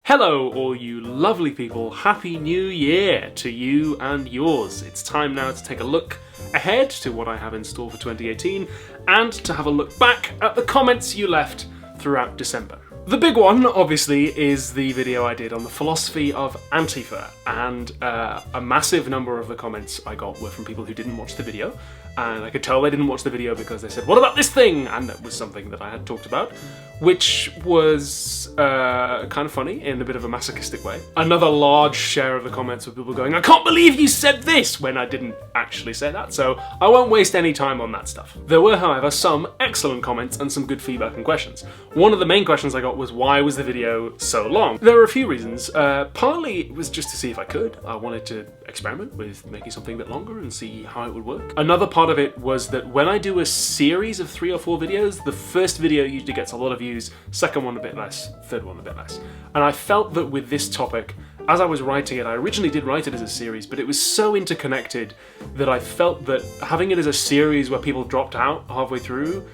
Hello, all you lovely people. Happy New Year to you and yours. It's time now to take a look ahead to what I have in store for 2018 and to have a look back at the comments you left throughout December. The big one, obviously, is the video I did on the philosophy of Antifa, and a massive number of the comments I got were from people who didn't watch the video, and I could tell they didn't watch the video because they said, "What about this thing?" And that was something that I had talked about, which was kind of funny in a bit of a masochistic way. Another large share of the comments were people going, "I can't believe you said this," when I didn't actually say that, so I won't waste any time on that stuff. There were, however, some excellent comments and some good feedback and questions. One of the main questions I got was, why was the video so long? There were a few reasons. Partly it was just to see if I could. I wanted to experiment with making something a bit longer and see how it would work. Another part of it was that when I do a series of 3 or 4 videos, the first video usually gets a lot of views, second one a bit less, third one a bit less. And I felt that with this topic, as I was writing it, I originally did write it as a series, but it was so interconnected that I felt that having it as a series where people dropped out halfway through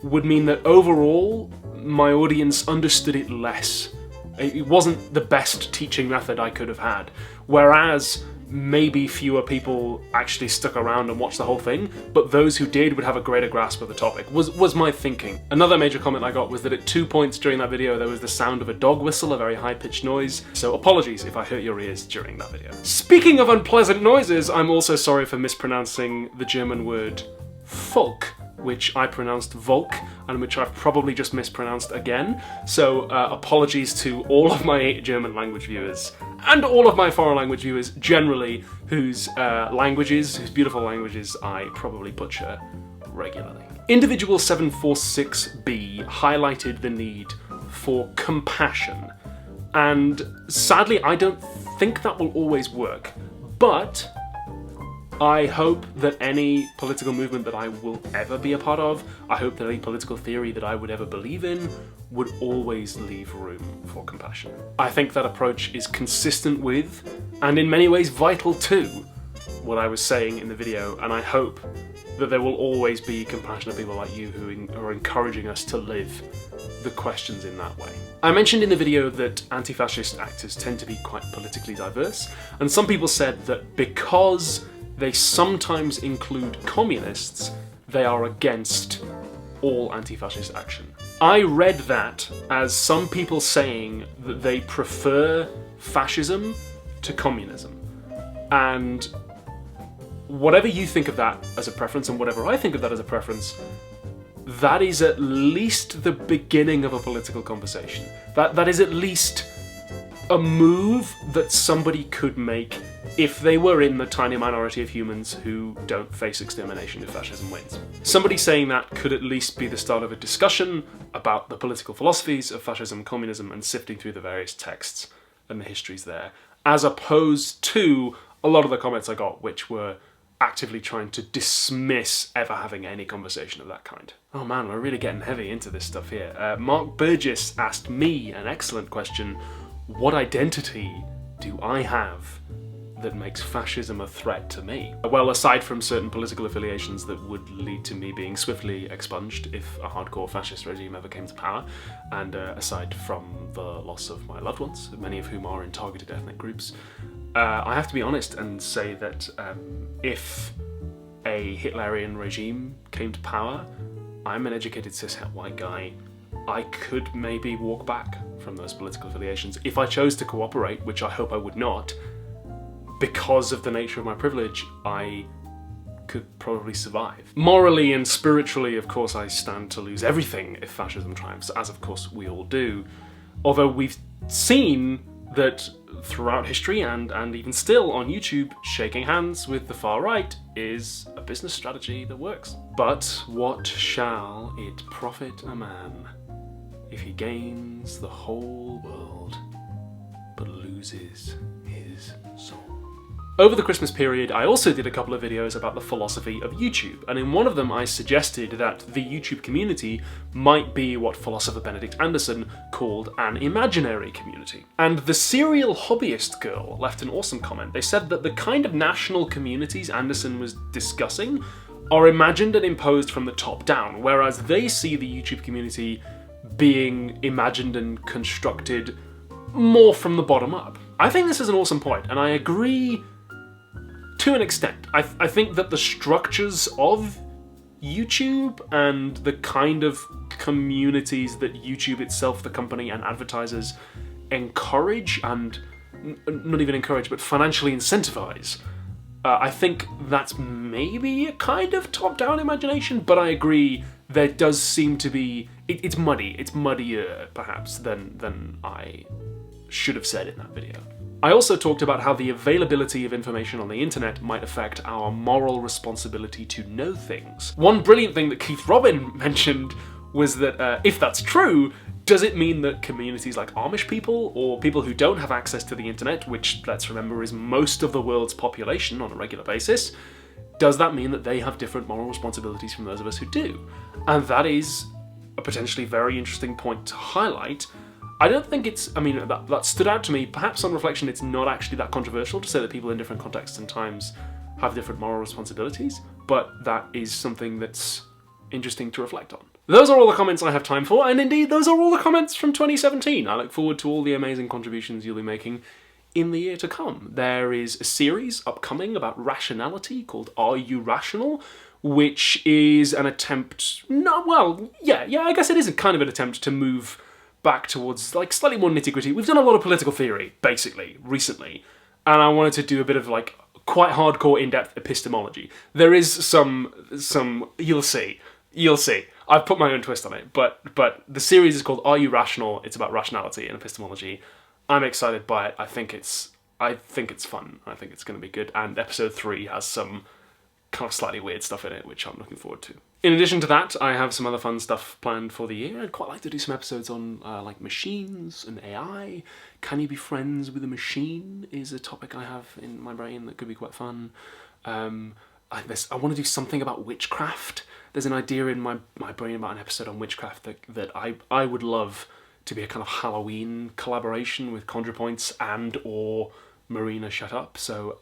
would mean that overall my audience understood it less. It wasn't the best teaching method I could have had. Whereas maybe fewer people actually stuck around and watched the whole thing, but those who did would have a greater grasp of the topic, was my thinking. Another major comment I got was that at 2 points during that video there was the sound of a dog whistle, a very high-pitched noise, so apologies if I hurt your ears during that video. Speaking of unpleasant noises, I'm also sorry for mispronouncing the German word Volk, which I pronounced Volk, and which I've probably just mispronounced again. So apologies to all of my German language viewers, and all of my foreign language viewers generally, whose beautiful languages I probably butcher regularly. Individual 746B highlighted the need for compassion, and sadly I don't think that will always work, but I hope that any political movement that I will ever be a part of, I hope that any political theory that I would ever believe in, would always leave room for compassion. I think that approach is consistent with, and in many ways vital to, what I was saying in the video, and I hope that there will always be compassionate people like you who are encouraging us to live the questions in that way. I mentioned in the video that anti-fascist actors tend to be quite politically diverse, and some people said that because they sometimes include communists, they are against all anti-fascist action. I read that as some people saying that they prefer fascism to communism. And whatever you think of that as a preference, and whatever I think of that as a preference, that is at least the beginning of a political conversation. That is at least a move that somebody could make if they were in the tiny minority of humans who don't face extermination if fascism wins. Somebody saying that could at least be the start of a discussion about the political philosophies of fascism, communism, and sifting through the various texts and the histories there, as opposed to a lot of the comments I got, which were actively trying to dismiss ever having any conversation of that kind. Oh man, we're really getting heavy into this stuff here. Mark Burgess asked me an excellent question: what identity do I have that makes fascism a threat to me? Well, aside from certain political affiliations that would lead to me being swiftly expunged if a hardcore fascist regime ever came to power, and aside from the loss of my loved ones, many of whom are in targeted ethnic groups, I have to be honest and say that if a Hitlerian regime came to power, I'm an educated cis-het white guy, I could maybe walk back from those political affiliations if I chose to cooperate, which I hope I would not. Because of the nature of my privilege, I could probably survive. Morally and spiritually, of course, I stand to lose everything if fascism triumphs, as of course we all do. Although we've seen that throughout history and even still on YouTube, shaking hands with the far right is a business strategy that works. But what shall it profit a man if he gains the whole world but loses his soul? Over the Christmas period, I also did a couple of videos about the philosophy of YouTube, and in one of them I suggested that the YouTube community might be what philosopher Benedict Anderson called an imaginary community. And the Serial Hobbyist Girl left an awesome comment. They said that the kind of national communities Anderson was discussing are imagined and imposed from the top down, whereas they see the YouTube community being imagined and constructed more from the bottom up. I think this is an awesome point, and I agree to an extent. I think that the structures of YouTube and the kind of communities that YouTube itself, the company, and advertisers encourage, and not even encourage, but financially incentivize, I think that's maybe a kind of top-down imagination, but I agree there does seem to be... It's muddy. It's muddier, perhaps, than I should have said in that video. I also talked about how the availability of information on the internet might affect our moral responsibility to know things. One brilliant thing that Keith Robin mentioned was that if that's true, does it mean that communities like Amish people, or people who don't have access to the internet, which, let's remember, is most of the world's population on a regular basis, does that mean that they have different moral responsibilities from those of us who do? And that is a potentially very interesting point to highlight. I don't think it's, I mean, that stood out to me. Perhaps on reflection, it's not actually that controversial to say that people in different contexts and times have different moral responsibilities, but that is something that's interesting to reflect on. Those are all the comments I have time for, and indeed, those are all the comments from 2017. I look forward to all the amazing contributions you'll be making in the year to come. There is a series upcoming about rationality called Are You Rational?, which is an attempt, I guess it is a kind of an attempt to move back towards like slightly more nitty-gritty. We've done a lot of political theory, basically, recently, and I wanted to do a bit of like quite hardcore in-depth epistemology. There is some you'll see. I've put my own twist on it, but the series is called Are You Rational? It's about rationality and epistemology. I'm excited by it. I think it's fun. I think it's going to be good, and episode 3 has some kind of slightly weird stuff in it, which I'm looking forward to. In addition to that, I have some other fun stuff planned for the year. I'd quite like to do some episodes on like machines and AI. Can you be friends with a machine is a topic I have in my brain that could be quite fun. I want to do something about witchcraft. There's an idea in my brain about an episode on witchcraft that I would love to be a kind of Halloween collaboration with ConjurePoints and or Marina Shut Up. So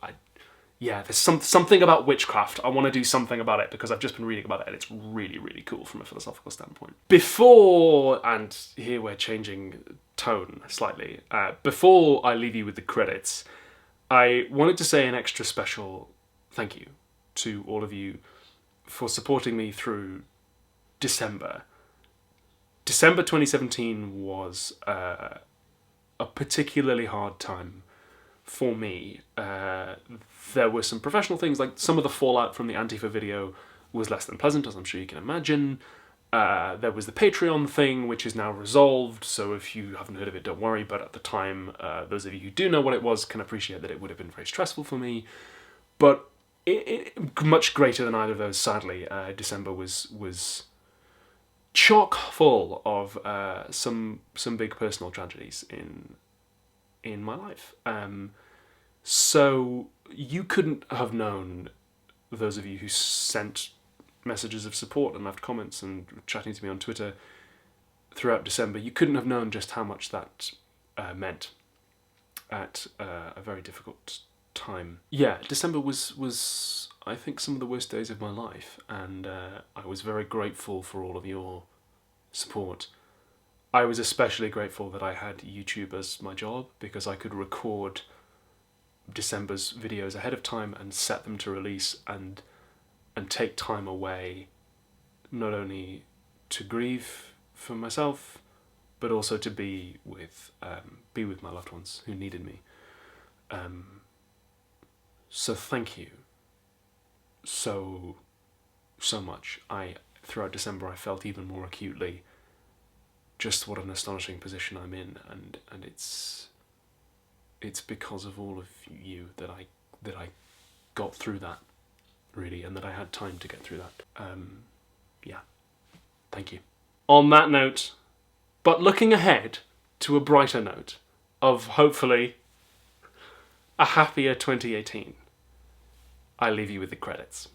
there's something about witchcraft. I want to do something about it because I've just been reading about it and it's really, really cool from a philosophical standpoint. Before, and here we're changing tone slightly, before I leave you with the credits, I wanted to say an extra special thank you to all of you for supporting me through December. December 2017 was a particularly hard time for me. There were some professional things, like some of the fallout from the Antifa video was less than pleasant, as I'm sure you can imagine. There was the Patreon thing, which is now resolved, so if you haven't heard of it, don't worry, but at the time, those of you who do know what it was can appreciate that it would have been very stressful for me. But much greater than either of those, sadly. December was chock full of some big personal tragedies in my life. So you couldn't have known, those of you who sent messages of support and left comments and chatting to me on Twitter throughout December, you couldn't have known just how much that meant at a very difficult time. Yeah, December was I think some of the worst days of my life, and I was very grateful for all of your support. I was especially grateful that I had YouTube as my job, because I could record December's videos ahead of time and set them to release and take time away, not only to grieve for myself, but also to be with my loved ones who needed me. So thank you so much. Throughout December I felt even more acutely just what an astonishing position I'm in, and it's because of all of you that I got through that, really, and that I had time to get through that. Thank you. On that note, but looking ahead to a brighter note of hopefully a happier 2018, I leave you with the credits.